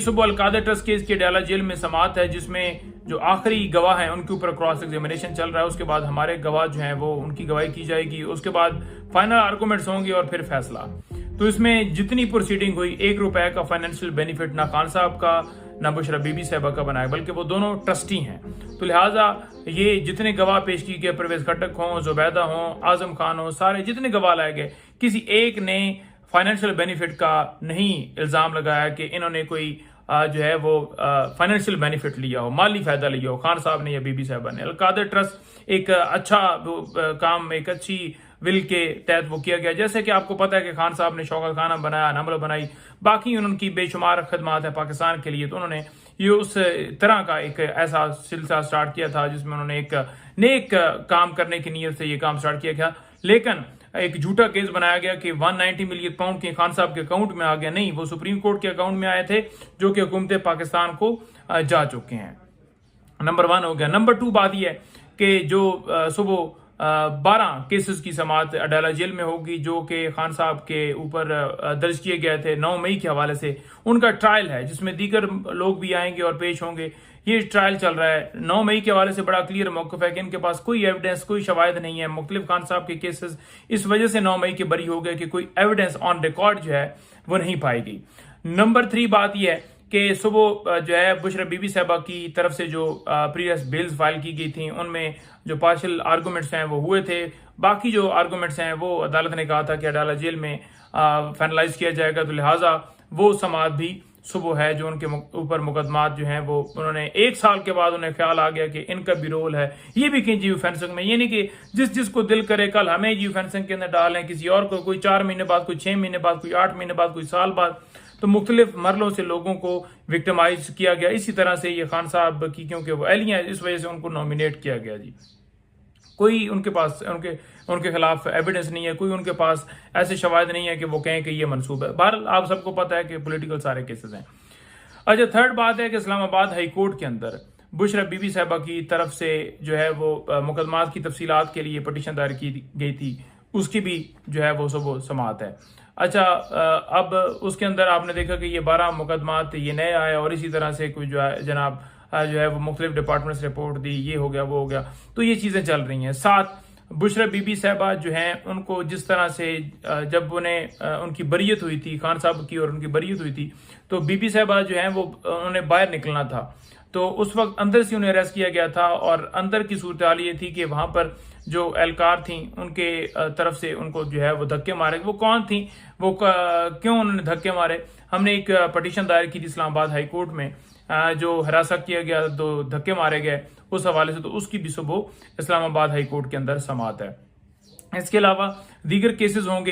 सुबह अलकादा trust case की Adala jail में समाअत है, जिसमें जो आखिरी गवाह हैं उनके ऊपर क्रॉस एग्जामिनेशन चल रहा है। उसके बाद हमारे गवाह जो हैं वो उनकी गवाही की जाएगी, उसके बाद फाइनल आर्गूमेंट्स होंगे और फिर फैसला। तो इसमें जितनी प्रोसीडिंग हुई, 1 रुपए का फाइनेंशियल बेनिफिट ना खान साहब का ना बुशरा बीबी साहबा का बनाया, बल्कि वो दोनों ट्रस्टी हैं। तो लिहाजा ये जितने गवाह पेश किए गए, परवेज खटक हों, जुबैदा हों, आजम खान हो, सारे जितने गवाह लाए गए, किसी एक ने फाइनेंशियल बेनिफिट का नहीं इल्जाम लगाया कि इन्होंने कोई जो है वो फाइनेंशियल बेनिफिट लिया हो, माली फायदा लिया हो, खान साहब ने या बीबी साहबा ने। अलकादा ट्रस्ट एक अच्छा काम, एक अच्छी विल के तहत वो किया गया। जैसे कि आपको पता है कि खान साहब ने शौकत खाना बनाया, नमल बनाई, बाकी उनकी बेशुमार खदमात है पाकिस्तान के लिए। तो उन्होंने ये उस तरह का एक ऐसा सिलसिला स्टार्ट किया था जिसमें उन्होंने एक नेक काम करने की नीयत से ये काम स्टार्ट किया गया। लेकिन एक झूठा केस बनाया गया कि 190 मिलियन पाउंड के खान साहब के अकाउंट में आ गया। नहीं, वो सुप्रीम कोर्ट के अकाउंट में आए थे, जो कि हुकूमत पाकिस्तान को जा चुके हैं। नंबर 1 हो गया। नंबर 2 बात यह है कि जो सुबह 12 केसेस की समाअत अडाला जेल में होगी, जो कि खान साहब के ऊपर दर्ज किए गए थे 9 मई के हवाले से। उनका ट्रायल है जिसमें दीगर लोग भी आएंगे और पेश होंगे। ये ट्रायल चल रहा है। 9 मई के हवाले से बड़ा क्लियर मौक़िफ़ है कि इनके पास कोई एविडेंस, कोई शवाहिद नहीं है। मुख्तलिफ खान साहब के केसेस इस वजह से 9 मई के बरी हो गए कि कोई एविडेंस ऑन रिकॉर्ड जो है वो नहीं पाई गई। नंबर 3 बात यह है कि सुबह जो है बुशरा बीबी साहबा की तरफ से जो प्रीवियस बिल्स फाइल की गई थी, उनमें जो पार्शियल आर्गूमेंट्स हैं वो हुए थे। बाकी जो आर्गूमेंट्स हैं वो अदालत ने कहा था कि अडाला जेल में फाइनलाइज किया जाएगा। तो लिहाजा वो समाअत भी सुबह है जो उनके ऊपर मुकदमात जो हैं वो उन्होंने 1 साल के बाद उन्हें ख्याल आ गया कि इनका भी रोल है, ये भी कहीं जियो फेंसिंग में। ये नहीं कि जिसको दिल करे कल हमें जियो फेंसिंग के अंदर डालें, किसी और को, कोई 4 महीने बाद, कोई 6 महीने बाद, कोई 8 महीने बाद, कोई साल बाद। तो मुख्तलिफ मरलों से लोगों को विक्टिमाइज किया गया। इसी तरह से ये खान साहब की, क्योंकि वो एलियां, इस वजह से उनको नॉमिनेट किया गया जी। कोई उनके पास उनके खिलाफ एविडेंस नहीं है, कोई उनके पास ऐसे शवाहिद नहीं है कि वो कहें कि ये मनसूब है। बहरहाल आप सबको पता है कि पॉलिटिकल सारे केसेस हैं। अच्छा, थर्ड बात है कि इस्लामाबाद हाई कोर्ट के अंदर बुशरा बीबी साहबा की तरफ से जो है वो मुकदमात की तफसीलात के लिए पटिशन दायर की गई थी, उसकी भी जो है वो सुबह समाअत है। अच्छा, अब उसके अंदर आपने देखा कि ये 12 मुकदमात ये नए आए और इसी तरह से कोई जो है जनाब जो है वो मुख्तलिफ डिपार्टमेंट्स रिपोर्ट दी, ये हो गया वो हो गया। तो ये चीज़ें चल रही हैं। साथ बुशरा बीबी साहबा जो हैं उनको जिस तरह से जब उन्हें उनकी बरीयत हुई थी, खान साहब की और उनकी बरीयत हुई थी, तो बीबी साहबा जो हैं वो उन्हें बाहर निकलना था। तो उस वक्त अंदर से उन्हें अरेस्ट किया गया था और अंदर की सूरत हाल ये थी कि वहां पर जो एहलकार थी उनके तरफ से उनको जो है वो धक्के मारे। वो कौन थी, वो क्यों उन्होंने धक्के मारे, हमने एक पटिशन दायर की थी इस्लामाबाद हाई कोर्ट में, जो हिरासत किया गया, 2 धक्के मारे गए, उस हवाले से। तो उसकी भी सुबह इस्लामाबाद हाई कोर्ट के अंदर समाअत है। इसके अलावा दीगर केसेस होंगे।